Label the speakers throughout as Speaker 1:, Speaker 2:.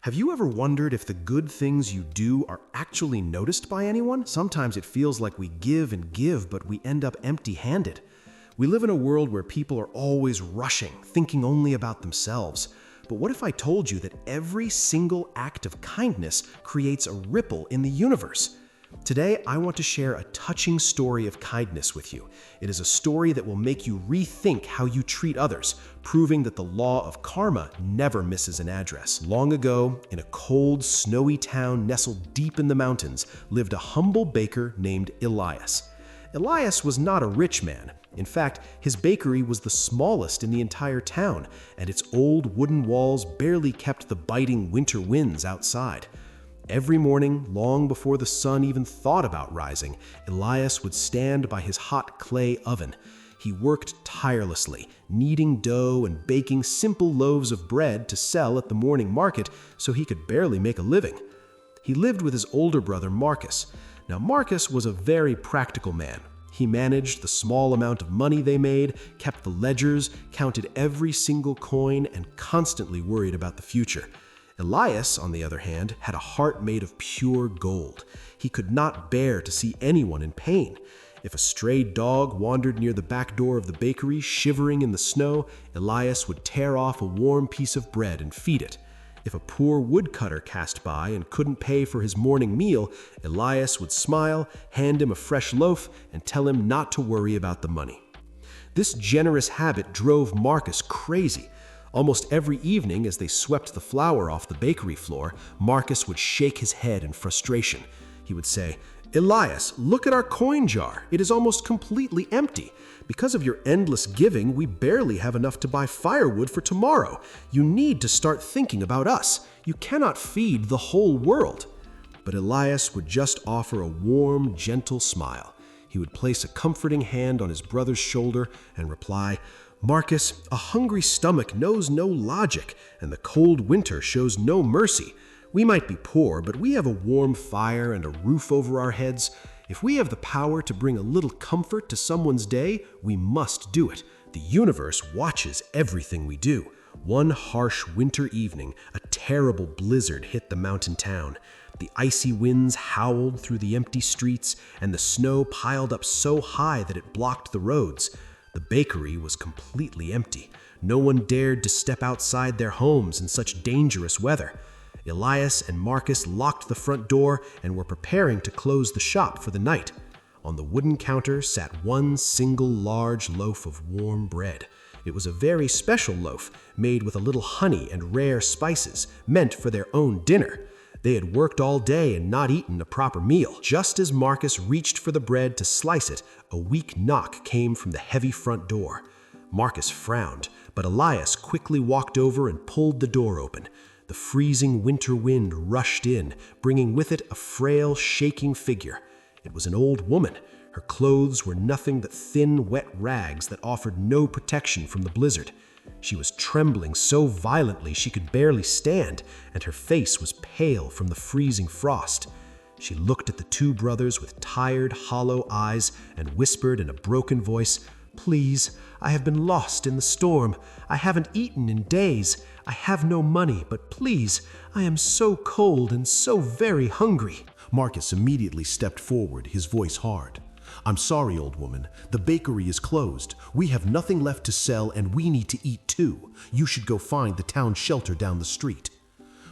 Speaker 1: Have you ever wondered if the good things you do are actually noticed by anyone? Sometimes it feels like we give and give, but we end up empty-handed. We live in a world where people are always rushing, thinking only about themselves. But what if I told you that every single act of kindness creates a ripple in the universe? Today, I want to share a touching story of kindness with you. It is a story that will make you rethink how you treat others, proving that the law of karma never misses an address. Long ago, in a cold, snowy town nestled deep in the mountains, lived a humble baker named Elias. Elias was not a rich man. In fact, his bakery was the smallest in the entire town, and its old wooden walls barely kept the biting winter winds outside. Every morning, long before the sun even thought about rising, Elias would stand by his hot clay oven. He worked tirelessly, kneading dough and baking simple loaves of bread to sell at the morning market so he could barely make a living. He lived with his older brother, Marcus. Now, Marcus was a very practical man. He managed the small amount of money they made, kept the ledgers, counted every single coin, and constantly worried about the future. Elias, on the other hand, had a heart made of pure gold. He could not bear to see anyone in pain. If a stray dog wandered near the back door of the bakery, shivering in the snow, Elias would tear off a warm piece of bread and feed it. If a poor woodcutter passed by and couldn't pay for his morning meal, Elias would smile, hand him a fresh loaf, and tell him not to worry about the money. This generous habit drove Marcus crazy. Almost every evening, as they swept the flour off the bakery floor, Marcus would shake his head in frustration. He would say, "Elias, look at our coin jar. It is almost completely empty. Because of your endless giving, we barely have enough to buy firewood for tomorrow. You need to start thinking about us. You cannot feed the whole world." But Elias would just offer a warm, gentle smile. He would place a comforting hand on his brother's shoulder and reply, "Marcus, a hungry stomach knows no logic, and the cold winter shows no mercy. We might be poor, but we have a warm fire and a roof over our heads. If we have the power to bring a little comfort to someone's day, we must do it. The universe watches everything we do." One harsh winter evening, a terrible blizzard hit the mountain town. The icy winds howled through the empty streets, and the snow piled up so high that it blocked the roads. The bakery was completely empty. No one dared to step outside their homes in such dangerous weather. Elias and Marcus locked the front door and were preparing to close the shop for the night. On the wooden counter sat one single large loaf of warm bread. It was a very special loaf, made with a little honey and rare spices, meant for their own dinner. They had worked all day and not eaten a proper meal. Just as Marcus reached for the bread to slice it, a weak knock came from the heavy front door. Marcus frowned, but Elias quickly walked over and pulled the door open. The freezing winter wind rushed in, bringing with it a frail, shaking figure. It was an old woman. Her clothes were nothing but thin, wet rags that offered no protection from the blizzard. She was trembling so violently she could barely stand, and her face was pale from the freezing frost. She looked at the two brothers with tired, hollow eyes and whispered in a broken voice, "Please, I have been lost in the storm. I haven't eaten in days. I have no money, but please, I am so cold and so very hungry."
Speaker 2: Marcus immediately stepped forward, his voice hard. "I'm sorry, old woman. The bakery is closed. We have nothing left to sell, and we need to eat too. You should go find the town shelter down the street."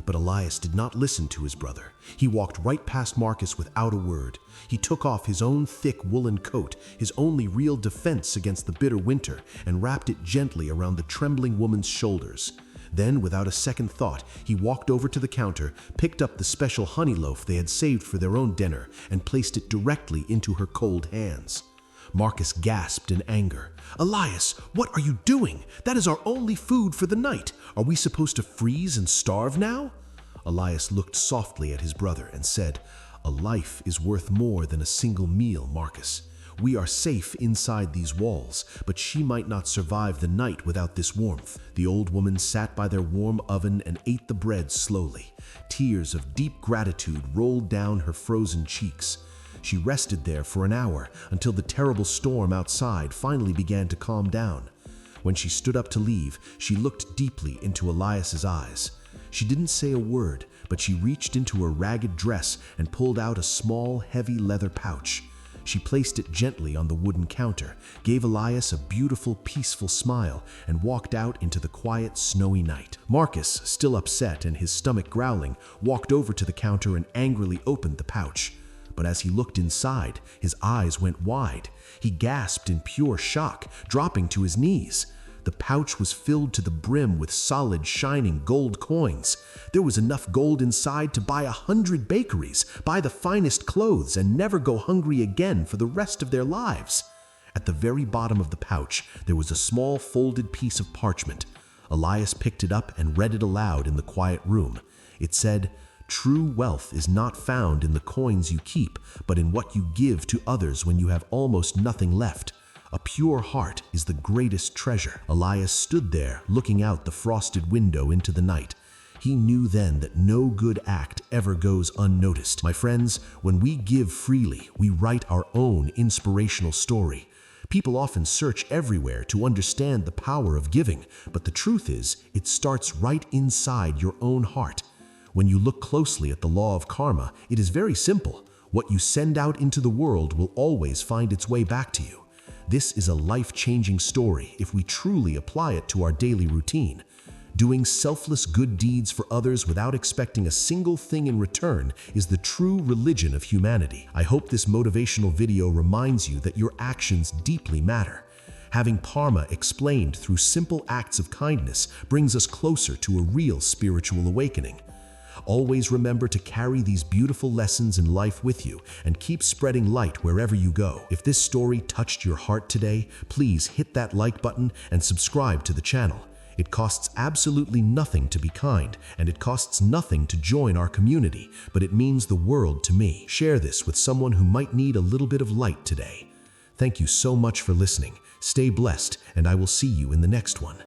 Speaker 2: But Elias did not listen to his brother. He walked right past Marcus without a word. He took off his own thick woolen coat, his only real defense against the bitter winter, and wrapped it gently around the trembling woman's shoulders. Then, without a second thought, he walked over to the counter, picked up the special honey loaf they had saved for their own dinner, and placed it directly into her cold hands. Marcus gasped in anger. "Elias, what are you doing? That is our only food for the night. Are we supposed to freeze and starve now?" Elias looked softly at his brother and said, "A life is worth more than a single meal, Marcus. We are safe inside these walls, but she might not survive the night without this warmth." The old woman sat by their warm oven and ate the bread slowly. Tears of deep gratitude rolled down her frozen cheeks. She rested there for an hour until the terrible storm outside finally began to calm down. When she stood up to leave, she looked deeply into Elias's eyes. She didn't say a word, but she reached into her ragged dress and pulled out a small, heavy leather pouch. She placed it gently on the wooden counter, gave Elias a beautiful, peaceful smile, and walked out into the quiet, snowy night. Marcus, still upset and his stomach growling, walked over to the counter and angrily opened the pouch. But as he looked inside, his eyes went wide. He gasped in pure shock, dropping to his knees. The pouch was filled to the brim with solid, shining gold coins. There was enough gold inside to buy 100 bakeries, buy the finest clothes, and never go hungry again for the rest of their lives. At the very bottom of the pouch, there was a small folded piece of parchment. Elias picked it up and read it aloud in the quiet room. It said, "True wealth is not found in the coins you keep, but in what you give to others when you have almost nothing left. A pure heart is the greatest treasure." Elias stood there, looking out the frosted window into the night. He knew then that no good act ever goes unnoticed. My friends, when we give freely, we write our own inspirational story. People often search everywhere to understand the power of giving, but the truth is, it starts right inside your own heart. When you look closely at the law of karma, it is very simple. What you send out into the world will always find its way back to you. This is a life-changing story if we truly apply it to our daily routine. Doing selfless good deeds for others without expecting a single thing in return is the true religion of humanity. I hope this motivational video reminds you that your actions deeply matter. Having karma explained through simple acts of kindness brings us closer to a real spiritual awakening. Always remember to carry these beautiful lessons in life with you and keep spreading light wherever you go. If this story touched your heart today, please hit that like button and subscribe to the channel. It costs absolutely nothing to be kind, and it costs nothing to join our community, but it means the world to me. Share this with someone who might need a little bit of light today. Thank you so much for listening. Stay blessed, and I will see you in the next one.